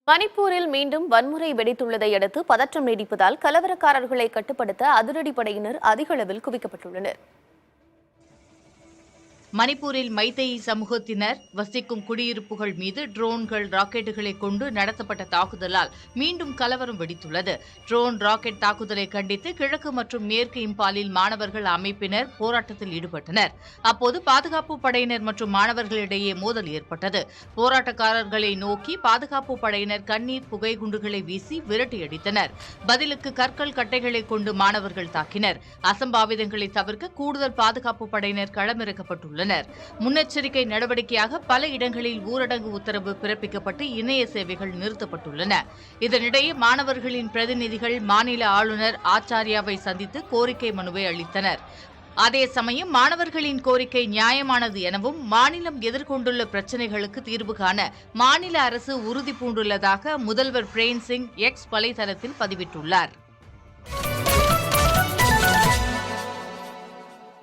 மணிப்பூரில் மீண்டும் வன்முறை வெடித்துள்ளதை அடுத்து பதற்றம் நீடிப்பதால் கலவரக்காரர்களை கட்டுப்படுத்த அதிரடிப்படையினர் அதிக அளவில் குவிக்கப்பட்டுள்ளனர். மணிப்பூரில் மைத்தேயி சமூகத்தினர் வசிக்கும் குடியிருப்புகள் மீது ட்ரோன்கள், ராக்கெட்டுகளை கொண்டு நடத்தப்பட்ட தாக்குதலால் மீண்டும் கலவரம் வெடித்துள்ளது. ட்ரோன், ராக்கெட் தாக்குதலை கண்டித்து கிழக்கு மற்றும் மேற்கு இம்பாலில் மாணவர்கள் அமைப்பினர் போராட்டத்தில் ஈடுபட்டனர். அப்போது பாதுகாப்பு படையினர் மற்றும் மாணவர்களிடையே மோதல் ஏற்பட்டது. போராட்டக்காரர்களை நோக்கி பாதுகாப்பு படையினர் கண்ணீர், புகை குண்டுகளை வீசி விரட்டியடித்தனர். பதிலுக்கு கற்கள், கட்டைகளை கொண்டு மாணவர்கள் தாக்கினர். அசம்பாவிதங்களை தவிர்க்க கூடுதல் பாதுகாப்பு படையினர் களமிறக்கப்பட்டுள்ளனர். முன்னெச்சரிக்கை நடவடிக்கையாக பல இடங்களில் ஊரடங்கு உத்தரவு பிறப்பிக்கப்பட்டு இணைய சேவைகள் நிறுத்தப்பட்டுள்ளன. இதனிடையே மாணவர்களின் பிரதிநிதிகள் மாநில ஆளுநர் ஆச்சாரியாவை சந்தித்து கோரிக்கை மனுவை அளித்தனர். அதே சமயம் மாணவர்களின் கோரிக்கை நியாயமானது எனவும் மாநிலம் எதிர்கொண்டுள்ள பிரச்சினைகளுக்கு தீர்வு காண மாநில அரசு உறுதி பூண்டுள்ளதாக முதல்வர் பிரேம் சிங் எக்ஸ் வலைதளத்தில் பதிவிட்டுள்ளார்.